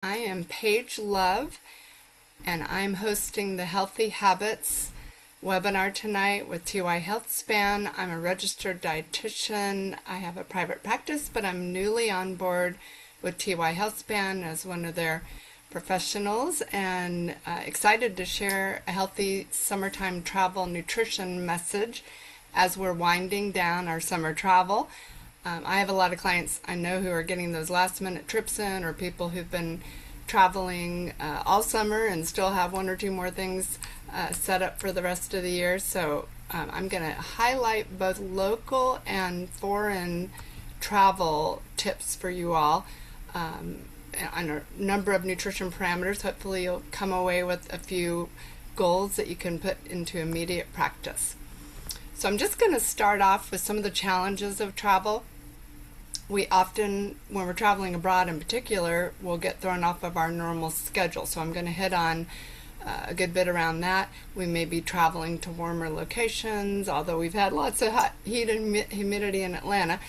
I am Paige Love, and I'm hosting the Healthy Habits webinar tonight with TY HealthSpan. I'm a registered dietitian. I have a private practice, but I'm newly on board with TY HealthSpan as one of their professionals, and excited to share a healthy summertime travel nutrition message as we're winding down our summer travel. I have a lot of clients I know who are getting those last minute trips in, or people who've been traveling all summer and still have one or two more things set up for the rest of the year. So I'm going to highlight both local and foreign travel tips for you all on a number of nutrition parameters. Hopefully you'll come away with a few goals that you can put into immediate practice. So I'm just going to start off with some of the challenges of travel. We often, when we're traveling abroad in particular, will get thrown off of our normal schedule. So I'm going to hit on a good bit around that. We may be traveling to warmer locations, although we've had lots of hot heat and humidity in Atlanta.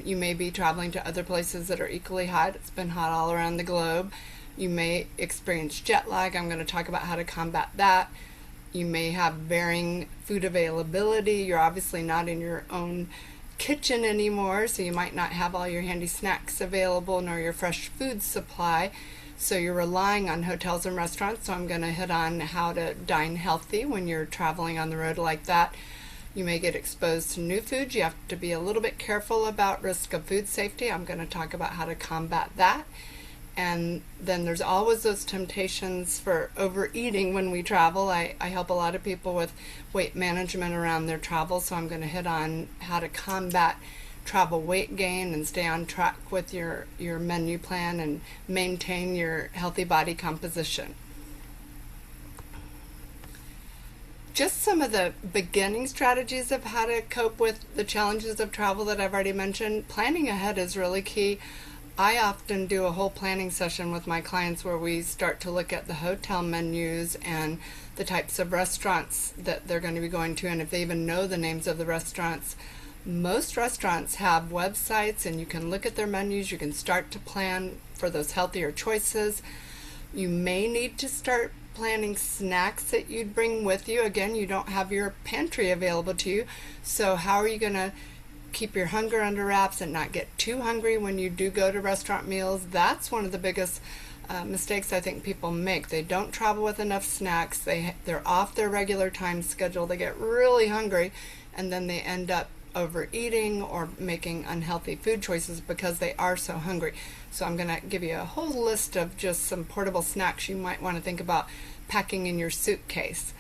You may be traveling to other places that are equally hot. It's been hot all around the globe. You may experience jet lag. I'm going to talk about how to combat that. You may have varying food availability. You're obviously not in your own kitchen anymore, so you might not have all your handy snacks available nor your fresh food supply, so you're relying on hotels and restaurants. So I'm going to hit on how to dine healthy when you're traveling on the road like that. You may get exposed to new foods. You have to be a little bit careful about risk of food safety. I'm going to talk about how to combat that. And then there's always those temptations for overeating when we travel. I help a lot of people with weight management around their travel, so I'm going to hit on how to combat travel weight gain and stay on track with your menu plan and maintain your healthy body composition. Just some of the beginning strategies of how to cope with the challenges of travel that I've already mentioned. Planning ahead is really key. I often do a whole planning session with my clients where we start to look at the hotel menus and the types of restaurants that they're going to be going to, and if they even know the names of the restaurants. Most restaurants have websites, and you can look at their menus. You can start to plan for those healthier choices. You may need to start planning snacks that you'd bring with you. Again, you don't have your pantry available to you, so how are you going to keep your hunger under wraps and not get too hungry when you do go to restaurant meals? That's one of the biggest mistakes I think people make. They don't travel with enough snacks. They're off their regular time schedule. They get really hungry, and then they end up overeating or making unhealthy food choices because they are so hungry. So I'm going to give you a whole list of just some portable snacks you might want to think about packing in your suitcase.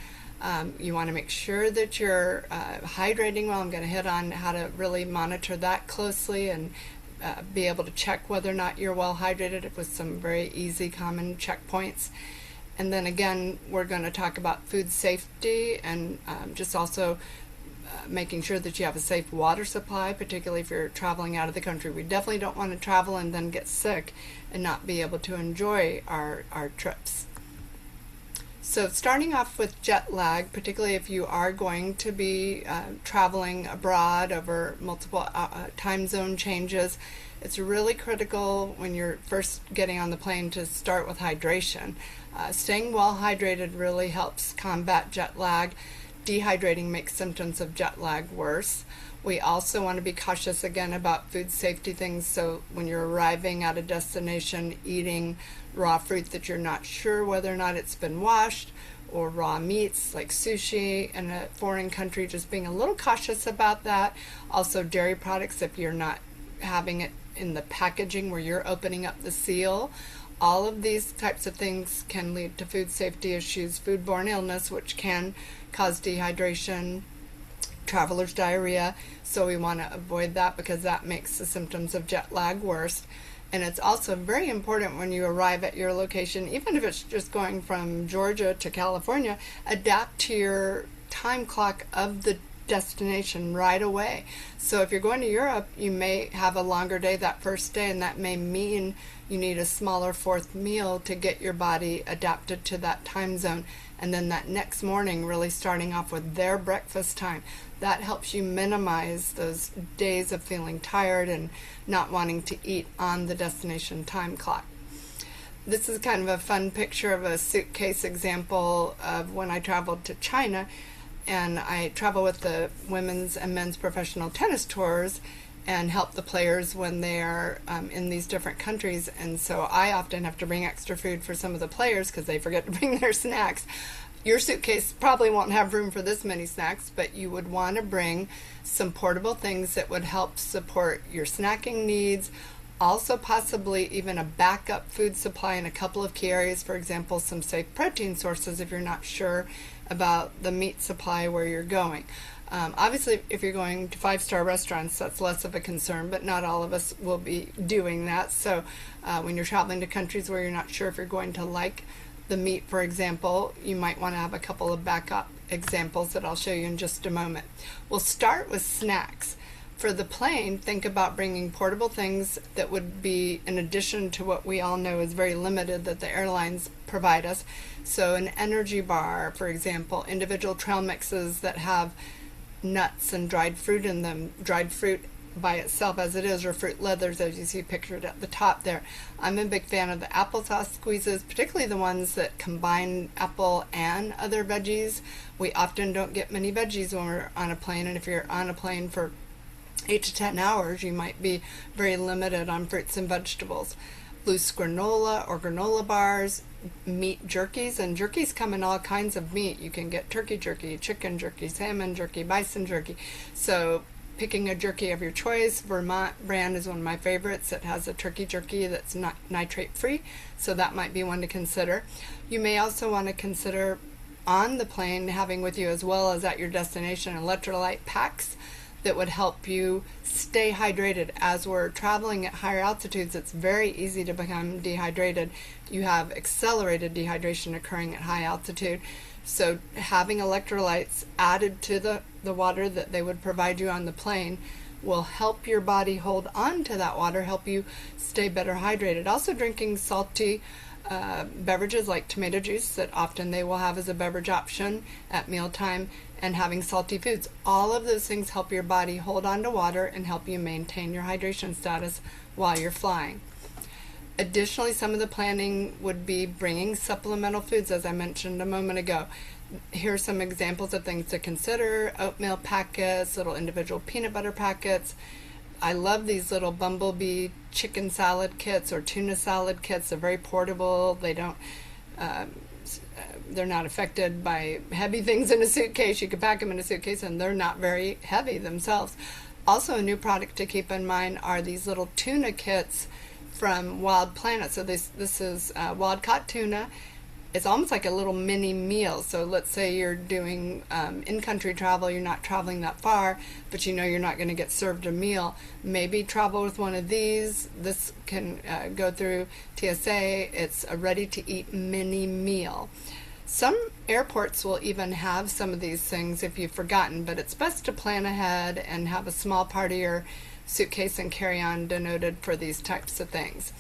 You want to make sure that you're hydrating well. I'm going to hit on how to really monitor that closely and be able to check whether or not you're well hydrated with some very easy, common checkpoints. And then again, we're going to talk about food safety and just also making sure that you have a safe water supply, particularly if you're traveling out of the country. We definitely don't want to travel and then get sick and not be able to enjoy our trips. So starting off with jet lag, particularly if you are going to be traveling abroad over multiple time zone changes, it's really critical when you're first getting on the plane to start with hydration. Staying well hydrated really helps combat jet lag. Dehydrating makes symptoms of jet lag worse. We also want to be cautious again about food safety things, so when you're arriving at a destination, eating raw fruit that you're not sure whether or not it's been washed, or raw meats like sushi in a foreign country, just being a little cautious about that. Also dairy products, if you're not having it in the packaging where you're opening up the seal. All of these types of things can lead to food safety issues, foodborne illness, which can cause dehydration, traveler's diarrhea, so we want to avoid that because that makes the symptoms of jet lag worse. And it's also very important when you arrive at your location, even if it's just going from Georgia to California, adapt to your time clock of the destination right away. So if you're going to Europe, you may have a longer day that first day, and that may mean you need a smaller fourth meal to get your body adapted to that time zone. And then that next morning, really starting off with their breakfast time. That helps you minimize those days of feeling tired and not wanting to eat on the destination time clock. This is kind of a fun picture of a suitcase example of when I traveled to China, and I travel with the women's and men's professional tennis tours and help the players when they are in these different countries. And so I often have to bring extra food for some of the players because they forget to bring their snacks. Your suitcase probably won't have room for this many snacks, but you would want to bring some portable things that would help support your snacking needs. Also, possibly even a backup food supply in a couple of key areas. For example, some safe protein sources if you're not sure about the meat supply where you're going. Obviously, if you're going to five-star restaurants, that's less of a concern, but not all of us will be doing that. So when you're traveling to countries where you're not sure if you're going to like the meat, for example, you might want to have a couple of backup examples that I'll show you in just a moment. We'll start with snacks. For the plane, think about bringing portable things that would be in addition to what we all know is very limited that the airlines provide us. So an energy bar, for example, individual trail mixes that have nuts and dried fruit in them, dried fruit by itself as it is, or fruit leathers as you see pictured at the top there. I'm a big fan of the applesauce squeezes, particularly the ones that combine apple and other veggies. We often don't get many veggies when we're on a plane, and if you're on a plane for 8 to 10 hours, you might be very limited on fruits and vegetables. Loose granola or granola bars, meat jerkies, and jerkies come in all kinds of meat. You can get turkey jerky, chicken jerky, salmon jerky, bison jerky. So picking a jerky of your choice. Vermont brand is one of my favorites. It has a turkey jerky that's not nitrate free, so that might be one to consider. You may also want to consider on the plane having with you, as well as at your destination, electrolyte packs that would help you stay hydrated. As we're traveling at higher altitudes, it's very easy to become dehydrated. You have accelerated dehydration occurring at high altitude. So having electrolytes added to the water that they would provide you on the plane will help your body hold on to that water, help you stay better hydrated. Also drinking salty beverages like tomato juice that often they will have as a beverage option at mealtime, and having salty foods. All of those things help your body hold on to water and help you maintain your hydration status while you're flying. Additionally, some of the planning would be bringing supplemental foods, as I mentioned a moment ago. Here are some examples of things to consider: oatmeal packets, little individual peanut butter packets. I love these little bumblebee chicken salad kits or tuna salad kits. They're very portable. They don't they're not affected by heavy things in a suitcase. You can pack them in a suitcase and they're not very heavy themselves. Also, a new product to keep in mind are these little tuna kits from Wild Planet. So this is wild caught tuna. It's almost like a little mini meal. So let's say you're doing in-country travel, you're not traveling that far, but you know you're not going to get served a meal. Maybe travel with one of these. This can go through TSA. It's a ready-to-eat mini meal. Some airports will even have some of these things if you've forgotten, but it's best to plan ahead and have a small part of your suitcase and carry-on denoted for these types of things.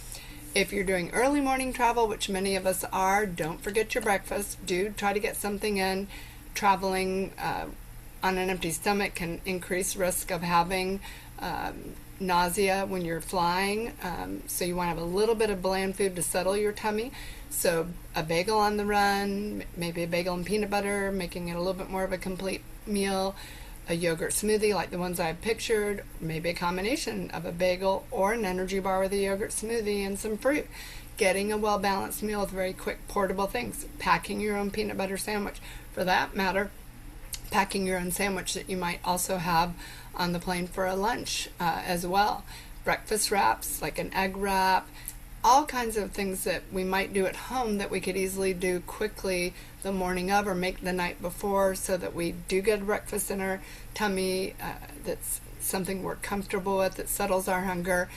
If you're doing early morning travel, which many of us are, don't forget your breakfast. Do try to get something in. Traveling on an empty stomach can increase risk of having nausea when you're flying. So you want to have a little bit of bland food to settle your tummy. So a bagel on the run, maybe a bagel and peanut butter, making it a little bit more of a complete meal. A yogurt smoothie like the ones I've pictured, maybe a combination of a bagel or an energy bar with a yogurt smoothie and some fruit. Getting a well-balanced meal with very quick portable things. Packing your own peanut butter sandwich. For that matter, packing your own sandwich that you might also have on the plane for a lunch as well. Breakfast wraps like an egg wrap. All kinds of things that we might do at home that we could easily do quickly the morning of or make the night before, so that we do get breakfast in our tummy that's something we're comfortable with, that settles our hunger.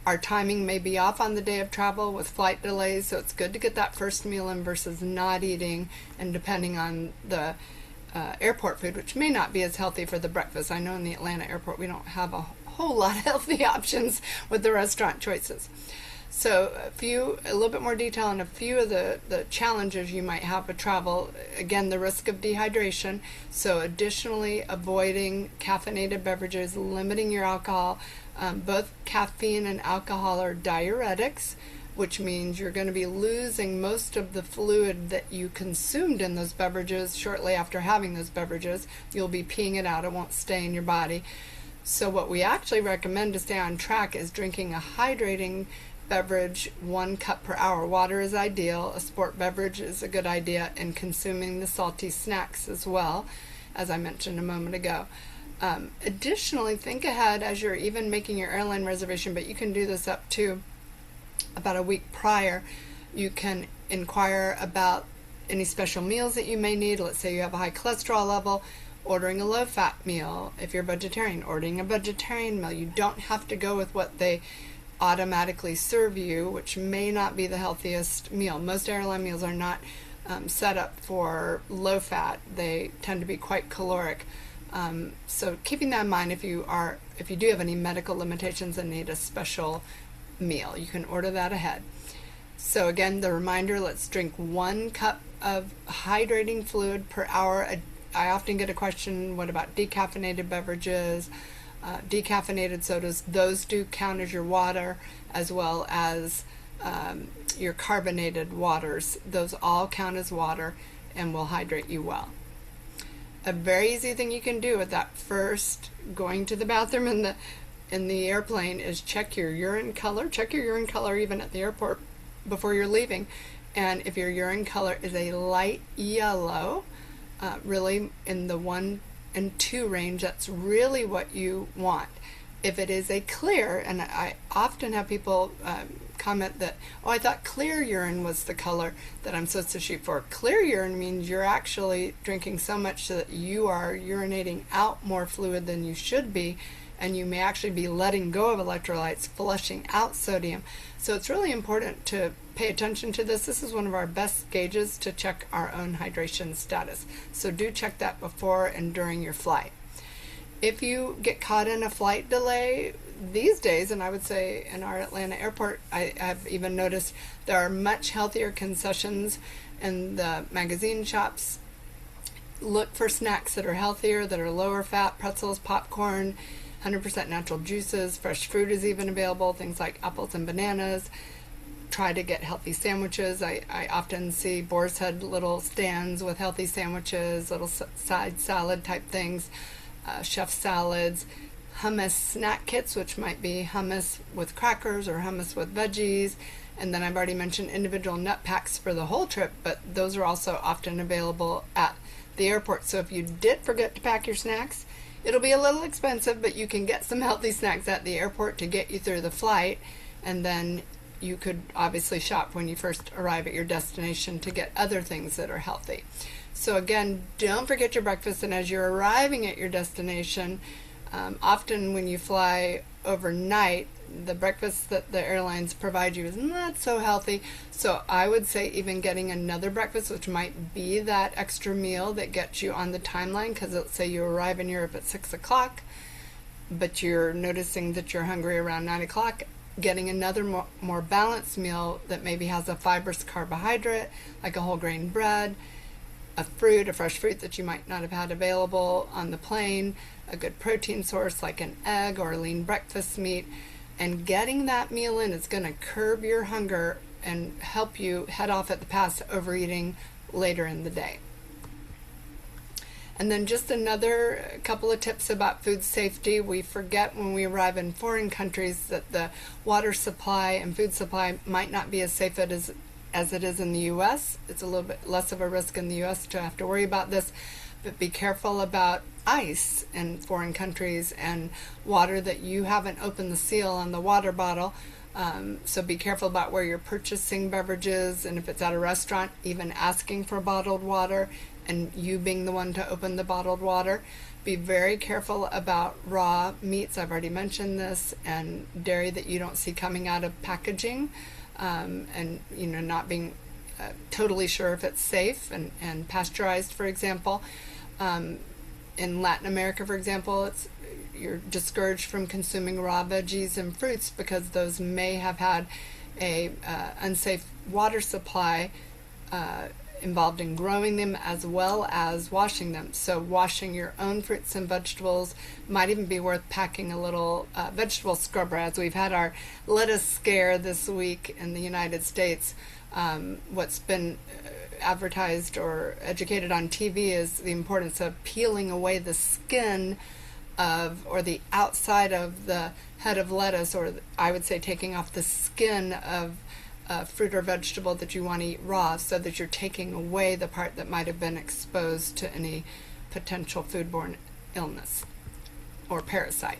Our timing may be off on the day of travel with flight delays, so it's good to get that first meal in versus not eating, and depending on the airport food, which may not be as healthy for the breakfast. I know in the Atlanta airport we don't have a whole lot of healthy options with the restaurant choices. So a little bit more detail on a few of the challenges you might have with travel. Again, the risk of dehydration. So additionally, avoiding caffeinated beverages, limiting your alcohol. Both caffeine and alcohol are diuretics. which means you're going to be losing most of the fluid that you consumed in those beverages shortly after having those beverages. You'll be peeing it out. It won't stay in your body. So what we actually recommend to stay on track is drinking a hydrating beverage 1 cup per hour. Water is ideal. A sport beverage is a good idea, and consuming the salty snacks as well, as I mentioned a moment ago. Additionally, think ahead as you're even making your airline reservation, but you can do this up to about a week prior. You can inquire about any special meals that you may need. Let's say you have a high cholesterol level, ordering a low-fat meal. If you're vegetarian, ordering a vegetarian meal. You don't have to go with what they automatically serve you, which may not be the healthiest meal. Most airline meals are not set up for low-fat. They tend to be quite caloric. So keeping that in mind, if you do have any medical limitations and need a special meal, you can order that ahead. So again, the reminder, let's drink 1 cup of hydrating fluid per hour. I often get a question, what about decaffeinated beverages, decaffeinated sodas? Those do count as your water, as well as your carbonated waters. Those all count as water and will hydrate you well. A very easy thing you can do with that first going to the bathroom in the airplane is check your urine color. Check your urine color even at the airport before you're leaving. And if your urine color is a light yellow, really in the 1 and 2 range, that's really what you want. If it is a clear, and I often have people comment that, oh, I thought clear urine was the color that I'm supposed to shoot for. Clear urine means you're actually drinking so much so that you are urinating out more fluid than you should be, and you may actually be letting go of electrolytes, flushing out sodium. So it's really important to pay attention to this. This is one of our best gauges to check our own hydration status. So do check that before and during your flight. If you get caught in a flight delay these days, and I would say in our Atlanta airport, I have even noticed there are much healthier concessions in the magazine shops. Look for snacks that are healthier, that are lower fat, pretzels, popcorn, 100% natural juices. Fresh fruit is even available, things like apples and bananas. Try to get healthy sandwiches. I often see Boar's Head little stands with healthy sandwiches, little side salad type things, chef salads, hummus snack kits, which might be hummus with crackers or hummus with veggies. And then I've already mentioned individual nut packs for the whole trip, but those are also often available at the airport. So if you did forget to pack your snacks, it'll be a little expensive, but you can get some healthy snacks at the airport to get you through the flight, and then you could obviously shop when you first arrive at your destination to get other things that are healthy. So again, don't forget your breakfast, and as you're arriving at your destination, often when you fly overnight, the breakfast that the airlines provide you is not so healthy. So I would say even getting another breakfast, which might be that extra meal that gets you on the timeline, because let's say you arrive in Europe at 6 o'clock, but you're noticing that you're hungry around 9 o'clock, getting another more balanced meal that maybe has a fibrous carbohydrate, like a whole grain bread, a fruit, a fresh fruit that you might not have had available on the plane, a good protein source like an egg or a lean breakfast meat. And getting that meal in is going to curb your hunger and help you head off at the pass to overeating later in the day. And then just another couple of tips about food safety. We forget when we arrive in foreign countries that the water supply and food supply might not be as safe as it is in the U.S. It's a little bit less of a risk in the U.S. to have to worry about this. But be careful about ice in foreign countries and water that you haven't opened the seal on the water bottle. So be careful about where you're purchasing beverages, and if it's at a restaurant, even asking for bottled water and you being the one to open the bottled water. Be very careful about raw meats, I've already mentioned this, and dairy that you don't see coming out of packaging, and not being totally sure if it's safe and pasteurized, for example. In Latin America, for example, you're discouraged from consuming raw veggies and fruits because those may have had a unsafe water supply involved in growing them as well as washing them. So washing your own fruits and vegetables might even be worth packing a little vegetable scrubber, as we've had our lettuce scare this week in the United States. What's been advertised or educated on TV is the importance of peeling away the skin of, or the outside of the head of lettuce, or I would say taking off the skin of fruit or vegetable that you want to eat raw, so that you're taking away the part that might have been exposed to any potential foodborne illness or parasite.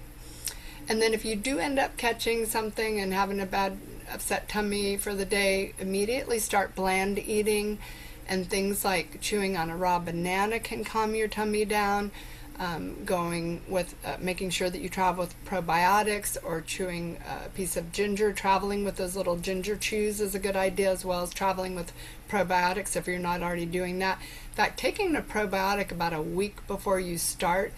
And then if you do end up catching something and having a bad upset tummy for the day, immediately start bland eating, and things like chewing on a raw banana can calm your tummy down. Going with making sure that you travel with probiotics, or chewing a piece of ginger. Traveling with those little ginger chews is a good idea, as well as traveling with probiotics if you're not already doing that. In fact, taking a probiotic about a week before you start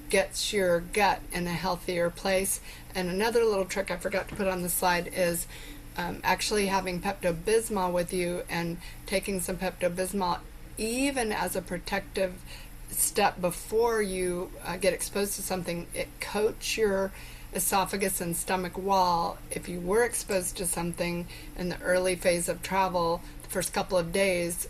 gets your gut in a healthier place. And another little trick I forgot to put on the slide is actually having Pepto-Bismol with you, and taking some Pepto-Bismol even as a protective step before you get exposed to something. It coats your esophagus and stomach wall. If you were exposed to something in the early phase of travel, the first couple of days,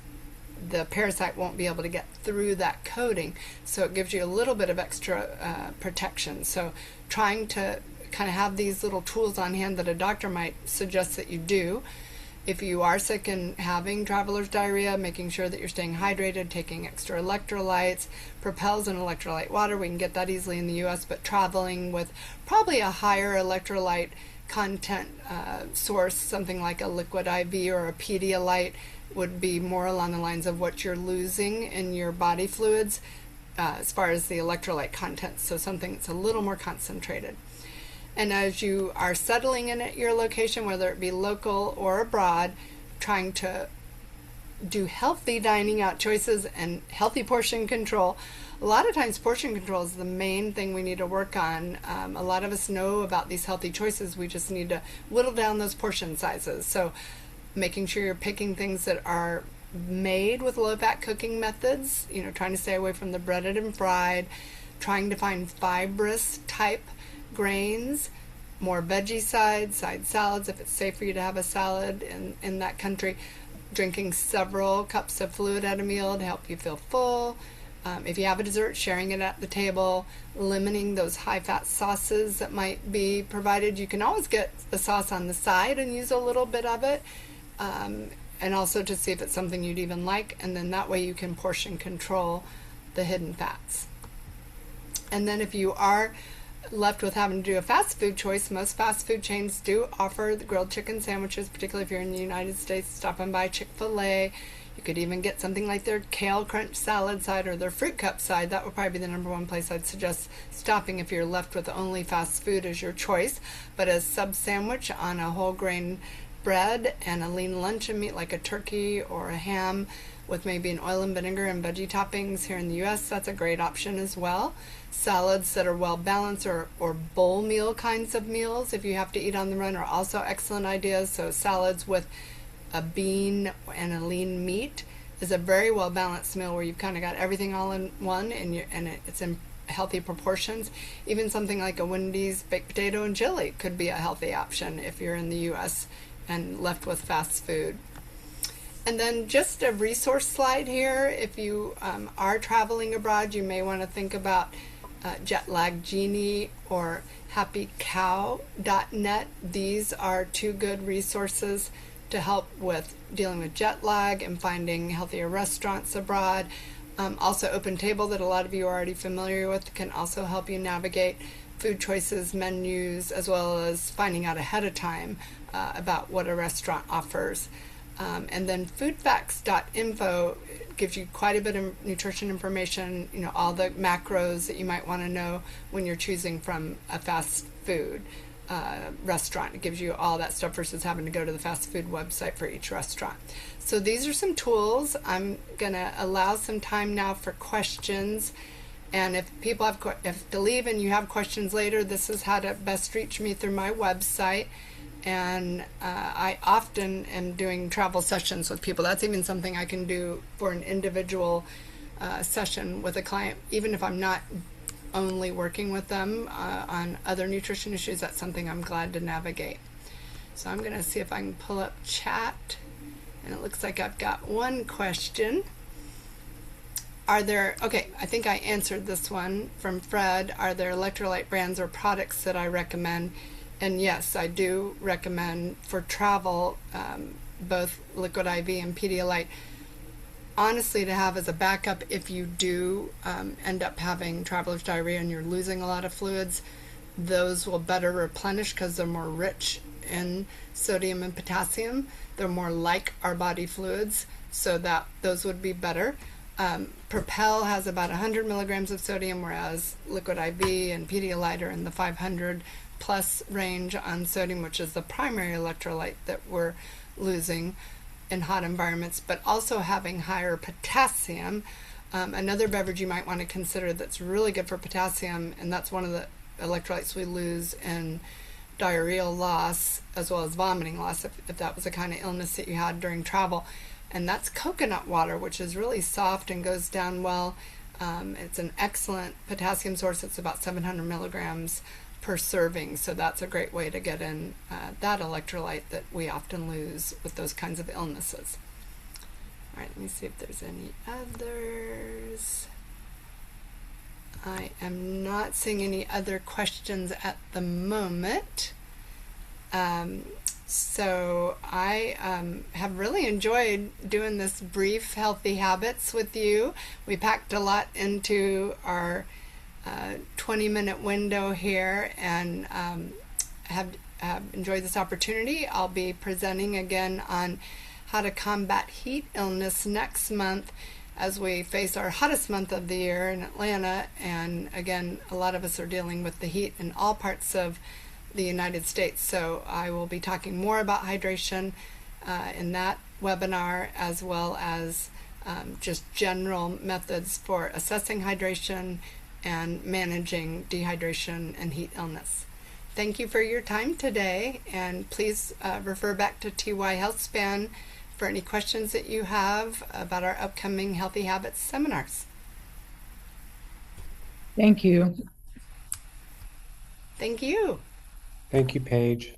the parasite won't be able to get through that coating, so it gives you a little bit of extra protection. So trying to kind of have these little tools on hand that a doctor might suggest that you do. If you are sick and having traveler's diarrhea, making sure that you're staying hydrated, taking extra electrolytes. Propel's an electrolyte water. We can get that easily in the U.S., but traveling with probably a higher electrolyte content source, something like a liquid IV or a Pedialyte, would be more along the lines of what you're losing in your body fluids as far as the electrolyte content. So something that's a little more concentrated. And as you are settling in at your location, whether it be local or abroad, trying to do healthy dining out choices and healthy portion control. A lot of times portion control is the main thing we need to work on. A lot of us know about these healthy choices. We just need to whittle down those portion sizes. So making sure you're picking things that are made with low-fat cooking methods, trying to stay away from the breaded and fried, trying to find fibrous type grains, more veggie side salads if it's safe for you to have a salad in that country, drinking several cups of fluid at a meal to help you feel full. If you have a dessert, sharing it at the table, limiting those high-fat sauces that might be provided. You can always get the sauce on the side and use a little bit of it, and also to see if it's something you'd even like, and then that way you can portion control the hidden fats. And then if you are left with having to do a fast food choice, most fast food chains do offer the grilled chicken sandwiches, particularly if you're in the United States, stopping by Chick-fil-A. You could even get something like their kale crunch salad side or their fruit cup side. That would probably be the number one place I'd suggest stopping if you're left with only fast food as your choice. But a sub sandwich on a whole grain bread and a lean luncheon meat like a turkey or a ham with maybe an oil and vinegar and veggie toppings here in the U.S., that's a great option as well. Salads that are well balanced, or bowl meal kinds of meals if you have to eat on the run, are also excellent ideas. So salads with a bean and a lean meat is a very well balanced meal where you've kind of got everything all in one, and it's in healthy proportions. Even something like a Wendy's baked potato and chili could be a healthy option if you're in the U.S. and left with fast food. And then just a resource slide here. If you are traveling abroad, you may want to think about Jetlag Genie or happycow.net. These are two good resources to help with dealing with jet lag and finding healthier restaurants abroad. Also Open Table, that a lot of you are already familiar with, can also help you navigate food choices, menus, as well as finding out ahead of time about what a restaurant offers. And then foodfacts.info gives you quite a bit of nutrition information, all the macros that you might want to know when you're choosing from a fast food restaurant. It gives you all that stuff versus having to go to the fast food website for each restaurant. So these are some tools. I'm going to allow some time now for questions. And if people have to leave and you have questions later, this is how to best reach me through my website. And I often am doing travel sessions with people. That's even something I can do for an individual session with a client, even if I'm not only working with them on other nutrition issues. That's something I'm glad to navigate. So I'm going to see if I can pull up chat. And it looks like I've got one question. Okay, I think I answered this one from Fred. Are there electrolyte brands or products that I recommend? And yes, I do recommend for travel both Liquid IV and Pedialyte. Honestly, to have as a backup if you do end up having traveler's diarrhea and you're losing a lot of fluids, those will better replenish because they're more rich in sodium and potassium. They're more like our body fluids, so that those would be better. Propel has about 100 milligrams of sodium, whereas Liquid IV and Pedialyte are in the 500 plus range on sodium, which is the primary electrolyte that we're losing in hot environments, but also having higher potassium. Another beverage you might want to consider that's really good for potassium, and that's one of the electrolytes we lose in diarrheal loss as well as vomiting loss, if that was a kind of illness that you had during travel, and that's coconut water, which is really soft and goes down well. It's an excellent potassium source. It's about 700 milligrams per serving, so that's a great way to get in that electrolyte that we often lose with those kinds of illnesses. All right, let me see if there's any others. I am not seeing any other questions at the moment. So I have really enjoyed doing this brief Healthy Habits with you. We packed a lot into our 20-minute window here, and have enjoyed this opportunity. I'll be presenting again on how to combat heat illness next month as we face our hottest month of the year in Atlanta. And again, a lot of us are dealing with the heat in all parts of the United States. So I will be talking more about hydration in that webinar, as well as just general methods for assessing hydration and managing dehydration and heat illness. Thank you for your time today, and please refer back to TY HealthSpan for any questions that you have about our upcoming Healthy Habits seminars. Thank you. Thank you. Thank you, Paige.